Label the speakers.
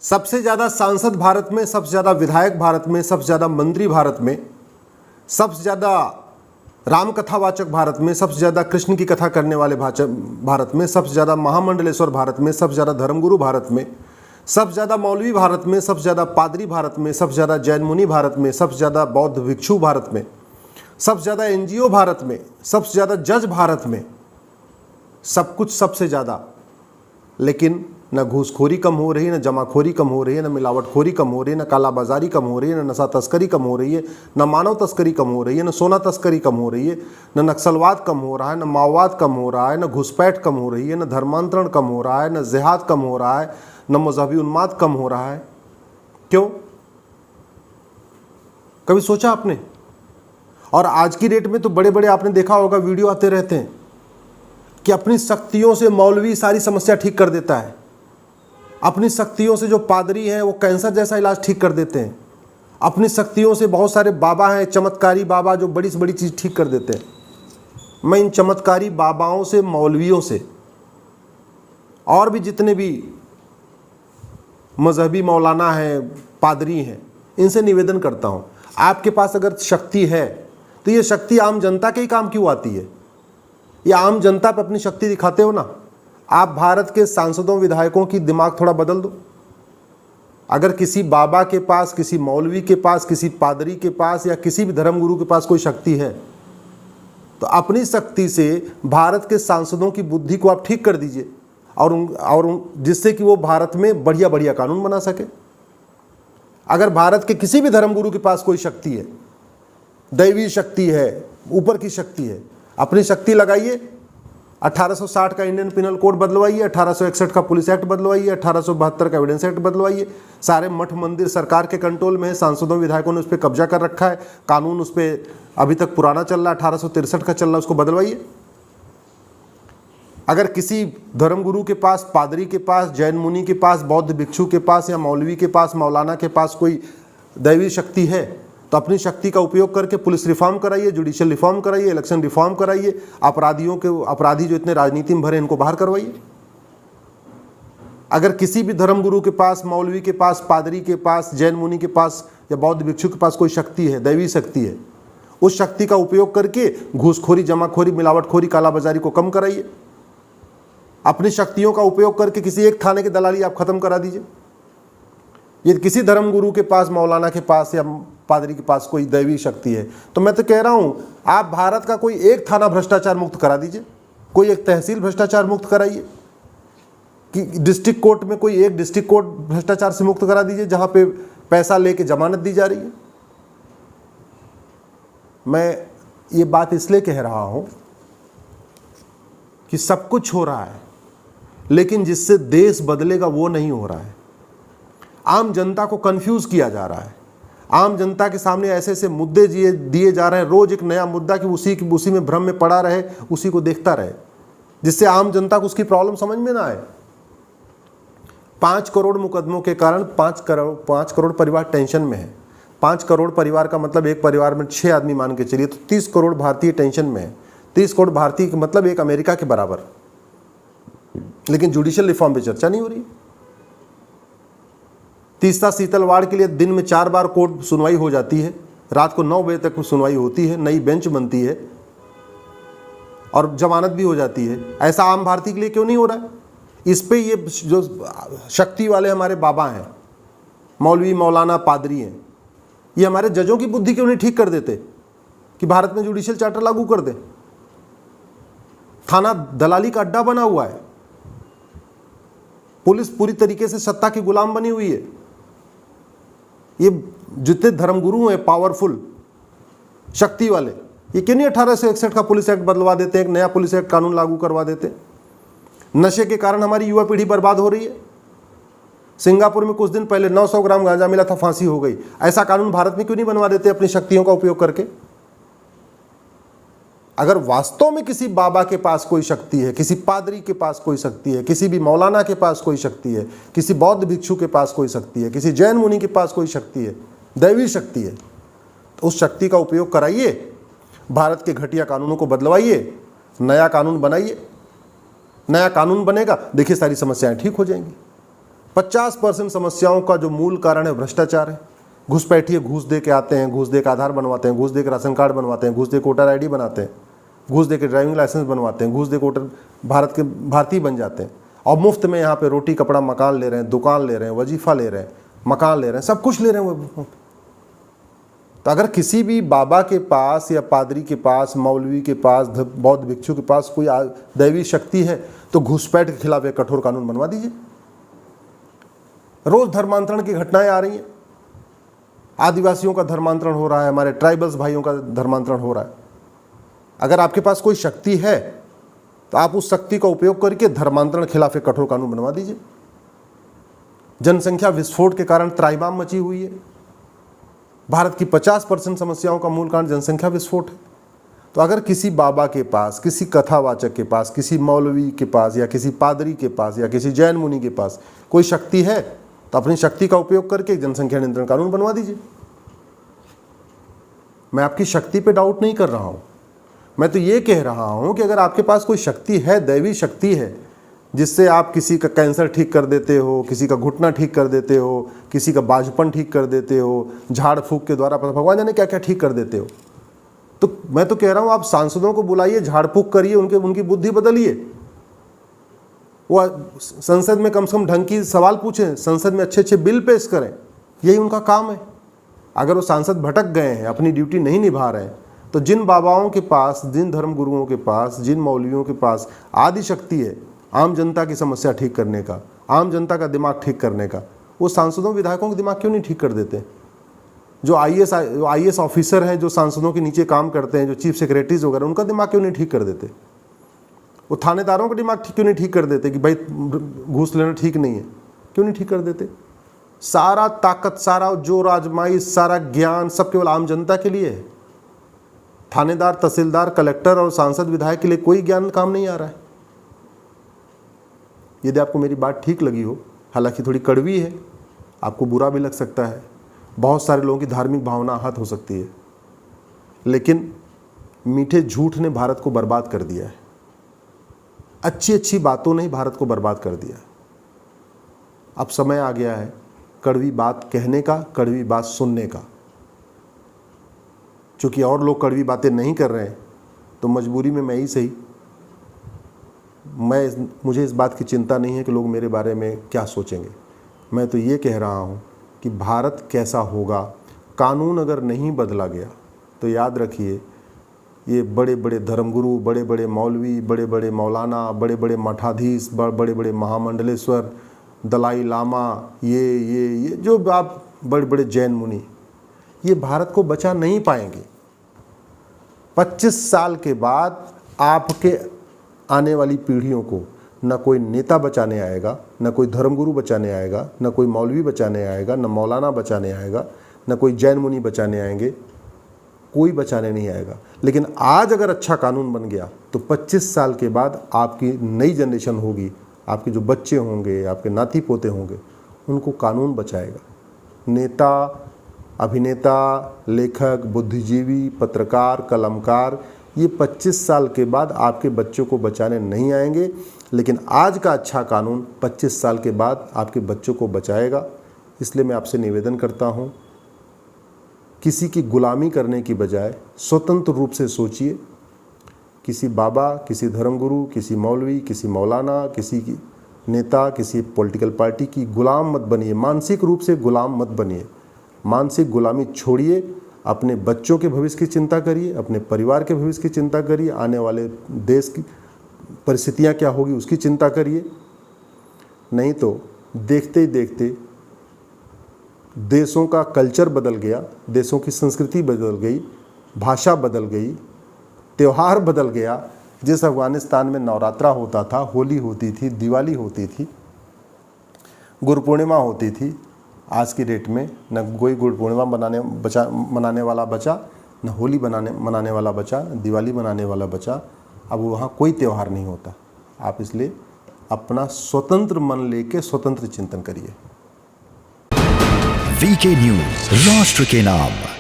Speaker 1: सबसे ज़्यादा सांसद भारत में, सबसे ज़्यादा विधायक भारत में, सबसे ज़्यादा मंत्री भारत में, सबसे ज़्यादा राम कथावाचक भारत में, सबसे ज़्यादा कृष्ण की कथा करने वाले भारत में, सबसे ज़्यादा महामंडलेश्वर भारत में, सबसे ज़्यादा धर्मगुरु भारत में, सबसे ज़्यादा मौलवी भारत में, सबसे ज़्यादा पादरी भारत में, सबसे ज़्यादा जैन मुनि भारत में, सबसे ज़्यादा बौद्ध भिक्षु भारत में, सबसे ज़्यादा एनजीओ भारत में, सबसे ज़्यादा जज भारत में, सब कुछ सबसे ज़्यादा। लेकिन न घूसखोरी कम हो रही है, न जमाखोरी कम हो रही है, न मिलावटखोरी कम हो रही है, न कालाबाजारी कम हो रही है, न नशा तस्करी कम हो रही है, न मानव तस्करी कम हो रही है, न सोना तस्करी कम हो रही है, न नक्सलवाद कम हो रहा है, न माओवाद कम हो रहा है, न घुसपैठ कम हो रही है, न धर्मांतरण कम हो रहा है, न जिहाद कम हो रहा है, न मजहबी उन्माद कम हो रहा है। क्यों? कभी सोचा आपने? और आज की डेट में तो बड़े बड़े, आपने देखा होगा, वीडियो आते रहते हैं कि अपनी शक्तियों से मौलवी सारी समस्या ठीक कर देता है, अपनी शक्तियों से जो पादरी हैं वो कैंसर जैसा इलाज ठीक कर देते हैं, अपनी शक्तियों से बहुत सारे बाबा हैं, चमत्कारी बाबा, जो बड़ी से बड़ी चीज़ ठीक कर देते हैं। मैं इन चमत्कारी बाबाओं से, मौलवियों से, और भी जितने भी मजहबी मौलाना हैं, पादरी हैं, इनसे निवेदन करता हूँ, आपके पास अगर शक्ति है तो ये शक्ति आम जनता के ही काम क्यों आती है? ये आम जनता पे अपनी शक्ति दिखाते हो ना। आप भारत के सांसदों, विधायकों की दिमाग थोड़ा बदल दो। अगर किसी बाबा के पास, किसी मौलवी के पास, किसी पादरी के पास या किसी भी धर्मगुरु के पास कोई शक्ति है तो अपनी शक्ति से भारत के सांसदों की बुद्धि को आप ठीक कर दीजिए, और जिससे कि वो भारत में बढ़िया बढ़िया कानून बना सके। अगर भारत के किसी भी धर्मगुरु के पास कोई शक्ति है, दैवी शक्ति है, ऊपर की शक्ति है, अपनी शक्ति लगाइए। 1860 का इंडियन पिनल कोड बदलवाइए, 1861 का पुलिस एक्ट बदलवाइए, 1872 का एविडेंस एक्ट बदलवाइए। सारे मठ मंदिर सरकार के कंट्रोल में है, सांसदों विधायकों ने उस पर कब्जा कर रखा है, कानून उस पर अभी तक पुराना चल रहा है, 1863 का चल रहा है, उसको बदलवाइए। अगर किसी धर्मगुरु के पास, पादरी के पास, जैन मुनि के पास, बौद्ध भिक्षु के पास या मौलवी के पास, मौलाना के पास कोई दैवी शक्ति है तो अपनी शक्ति का उपयोग करके पुलिस रिफॉर्म कराइए, जुडिशियल रिफॉर्म कराइए, इलेक्शन रिफॉर्म कराइए, अपराधी जो इतने राजनीति में भरे इनको बाहर करवाइए। अगर किसी भी धर्मगुरु के पास, मौलवी के पास, पादरी के पास, जैन मुनि के पास या बौद्ध भिक्षु के पास कोई शक्ति है, दैवी शक्ति है, उस शक्ति का उपयोग करके घूसखोरी, जमाखोरी, मिलावटखोरी, कालाबाजारी को कम कराइए। अपनी शक्तियों का उपयोग करके किसी एक थाने की दलाली आप खत्म करा दीजिए। ये किसी धर्मगुरु के पास, मौलाना के पास या पादरी के पास कोई दैवी शक्ति है तो मैं तो कह रहा हूं आप भारत का कोई एक थाना भ्रष्टाचार मुक्त करा दीजिए, कोई एक तहसील भ्रष्टाचार मुक्त कराइए, कि डिस्ट्रिक्ट कोर्ट में कोई एक डिस्ट्रिक्ट कोर्ट भ्रष्टाचार से मुक्त करा दीजिए जहां पे पैसा लेके जमानत दी जा रही है। मैं ये बात इसलिए कह रहा हूं कि सब कुछ हो रहा है लेकिन जिससे देश बदलेगा वो नहीं हो रहा है। आम जनता को कंफ्यूज किया जा रहा है, आम जनता के सामने ऐसे ऐसे मुद्दे दिए जा रहे हैं, रोज एक नया मुद्दा कि उसी में भ्रम में पड़ा रहे, उसी को देखता रहे, जिससे आम जनता को उसकी प्रॉब्लम समझ में ना आए। 5 करोड़ मुकदमों के कारण 5 करोड़ परिवार टेंशन में है। 5 करोड़ परिवार का मतलब एक परिवार में 6 आदमी मान के चलिए तो 30 करोड़ भारतीय टेंशन में है। 30 करोड़ भारतीय का मतलब एक अमेरिका के बराबर। लेकिन जुडिशियल रिफॉर्म पे चर्चा नहीं हो रही। तीस्ता शीतल वार्ड के लिए दिन में 4 बार कोर्ट सुनवाई हो जाती है, रात को 9 बजे तक सुनवाई होती है, नई बेंच बनती है और जमानत भी हो जाती है। ऐसा आम भारतीय के लिए क्यों नहीं हो रहा है? इस पे ये जो शक्ति वाले हमारे बाबा हैं, मौलवी, मौलाना, पादरी हैं, ये हमारे जजों की बुद्धि क्यों नहीं ठीक कर देते कि भारत में जुडिशियल चार्टर लागू कर दे? थाना दलाली का अड्डा बना हुआ है, पुलिस पूरी तरीके से सत्ता की गुलाम बनी हुई है। ये जितने धर्मगुरु हैं पावरफुल, शक्ति वाले, ये क्यों नहीं 1861 का पुलिस एक्ट बदलवा देते, एक नया पुलिस एक्ट कानून लागू करवा देते? नशे के कारण हमारी युवा पीढ़ी बर्बाद हो रही है। सिंगापुर में कुछ दिन पहले 900 ग्राम गांजा मिला था, फांसी हो गई। ऐसा कानून भारत में क्यों नहीं बनवा देते अपनी शक्तियों का उपयोग करके? अगर वास्तव में किसी बाबा के पास कोई शक्ति है, किसी पादरी के पास कोई शक्ति है, किसी भी मौलाना के पास कोई शक्ति है, किसी बौद्ध भिक्षु के पास कोई शक्ति है, किसी जैन मुनि के पास कोई शक्ति है, दैवी शक्ति है, तो उस शक्ति का उपयोग कराइए, भारत के घटिया कानूनों को बदलवाइए, नया कानून बनाइए। नया कानून बनेगा, देखिए सारी समस्याएं ठीक हो जाएंगी। 50% समस्याओं का जो मूल कारण है भ्रष्टाचार है। घुसपैठिए घूस दे के आते हैं, घूस दे के आधार बनवाते हैं, घूस दे के राशन कार्ड बनवाते हैं, घूस दे के वोटर ID बनाते हैं, घूस दे के ड्राइविंग लाइसेंस बनवाते हैं, घूस दे के वोटर भारतीय बन जाते हैं, और मुफ्त में यहाँ पे रोटी कपड़ा मकान ले रहे हैं, दुकान ले रहे हैं, वजीफा ले रहे हैं, मकान ले रहे हैं, सब कुछ ले रहे हैं वो। तो अगर किसी भी बाबा के पास या पादरी के पास, मौलवी के पास, बौद्ध भिक्षु के पास कोई दैवी शक्ति है तो घुसपैठ के खिलाफ एक कठोर कानून बनवा दीजिए। रोज धर्मांतरण की घटनाएं आ रही हैं, आदिवासियों का धर्मांतरण हो रहा है, हमारे ट्राइबल्स भाइयों का धर्मांतरण हो रहा है। अगर आपके पास कोई शक्ति है तो आप उस शक्ति का उपयोग करके धर्मांतरण के खिलाफ एक कठोर कानून बनवा दीजिए। जनसंख्या विस्फोट के कारण त्राहिमाम मची हुई है। भारत की 50% समस्याओं का मूल कारण जनसंख्या विस्फोट है। तो अगर किसी बाबा के पास, किसी कथावाचक के पास, किसी मौलवी के पास, या किसी पादरी के पास, या किसी जैन मुनि के पास कोई शक्ति है तो अपनी शक्ति का उपयोग करके जनसंख्या नियंत्रण कानून बनवा दीजिए। मैं आपकी शक्ति पे डाउट नहीं कर रहा हूं, मैं तो ये कह रहा हूं कि अगर आपके पास कोई शक्ति है, दैवी शक्ति है, जिससे आप किसी का कैंसर ठीक कर देते हो, किसी का घुटना ठीक कर देते हो, किसी का बाझपन ठीक कर देते हो, झाड़ फूक के द्वारा भगवान जाने क्या क्या ठीक कर देते हो, तो मैं तो कह रहा हूं आप सांसदों को बुलाइए, झाड़ फूक करिए, उनकी बुद्धि बदलिए। वो संसद में कम से कम ढंग की सवाल पूछें, संसद में अच्छे अच्छे बिल पेश करें, यही उनका काम है। अगर वो सांसद भटक गए हैं, अपनी ड्यूटी नहीं निभा रहे हैं, तो जिन बाबाओं के पास, जिन धर्म गुरुओं के पास, जिन मौलवियों के पास आदि शक्ति है आम जनता की समस्या ठीक करने का, आम जनता का दिमाग ठीक करने का, वो सांसदों विधायकों के दिमाग क्यों नहीं ठीक कर देते? जो आईएएस ऑफिसर हैं, जो सांसदों के नीचे काम करते हैं, जो चीफ सेक्रेटरीज वगैरह, उनका दिमाग क्यों नहीं ठीक कर देते? वो थानेदारों का दिमाग क्यों नहीं ठीक कर देते कि भाई घूस लेना ठीक नहीं है? क्यों नहीं ठीक कर देते? सारा ताकत, सारा जोर आजमाइश, सारा ज्ञान सब केवल आम जनता के लिए है। थानेदार, तहसीलदार, कलेक्टर और सांसद विधायक के लिए कोई ज्ञान काम नहीं आ रहा है। यदि आपको मेरी बात ठीक लगी हो, हालांकि थोड़ी कड़वी है, आपको बुरा भी लग सकता है, बहुत सारे लोगों की धार्मिक भावना आहत हो सकती है, लेकिन मीठे झूठ ने भारत को बर्बाद कर दिया है। अच्छी अच्छी बातों ने ही भारत को बर्बाद कर दिया है। अब समय आ गया है कड़वी बात कहने का, कड़वी बात सुनने का। चूंकि और लोग कड़वी बातें नहीं कर रहे हैं तो मजबूरी में मैं ही सही, मुझे इस बात की चिंता नहीं है कि लोग मेरे बारे में क्या सोचेंगे। मैं तो ये कह रहा हूँ कि भारत कैसा होगा, कानून अगर नहीं बदला गया तो याद रखिए ये बड़े बड़े धर्मगुरु, बड़े बड़े मौलवी, बड़े बड़े मौलाना, बड़े बड़े मठाधीश, बड़े बड़े महामंडलेश्वर, दलाई लामा, ये जो आप बड़े बड़े जैन मुनि, ये भारत को बचा नहीं पाएंगे। 25 साल के बाद आपके आने वाली पीढ़ियों को न कोई नेता बचाने आएगा, न कोई धर्मगुरु बचाने आएगा, न कोई मौलवी बचाने आएगा, न मौलाना बचाने आएगा, न कोई जैन मुनि बचाने आएंगे, कोई बचाने नहीं आएगा। लेकिन आज अगर अच्छा कानून बन गया तो 25 साल के बाद आपकी नई जनरेशन होगी, आपके जो बच्चे होंगे, आपके नाती पोते होंगे, उनको कानून बचाएगा। नेता, अभिनेता, लेखक, बुद्धिजीवी, पत्रकार, कलमकार, ये 25 साल के बाद आपके बच्चों को बचाने नहीं आएंगे, लेकिन आज का अच्छा कानून 25 साल के बाद आपके बच्चों को बचाएगा। इसलिए मैं आपसे निवेदन करता हूँ, किसी की गुलामी करने की बजाय स्वतंत्र रूप से सोचिए। किसी बाबा, किसी धर्मगुरु, किसी मौलवी, किसी मौलाना, किसी की नेता, किसी पॉलिटिकल पार्टी की गुलाम मत बनिए, मानसिक रूप से गुलाम मत बनिए। मानसिक गुलामी छोड़िए, अपने बच्चों के भविष्य की चिंता करिए, अपने परिवार के भविष्य की चिंता करिए, आने वाले देश की परिस्थितियाँ क्या होगी उसकी चिंता करिए। नहीं तो देखते ही देखते देशों का कल्चर बदल गया, देशों की संस्कृति बदल गई, भाषा बदल गई, त्यौहार बदल गया। जिस अफगानिस्तान में नवरात्रा होता था, होली होती थी, दिवाली होती थी, गुरु पूर्णिमा होती थी, आज की डेट में न कोई गुरु पूर्णिमा मनाने वाला बचा, न होली मनाने वाला बचा, दिवाली मनाने वाला बचा। अब वहाँ कोई त्यौहार नहीं होता। आप इसलिए अपना स्वतंत्र मन लेके स्वतंत्र चिंतन करिए।
Speaker 2: वीके न्यूज, राष्ट्र के नाम।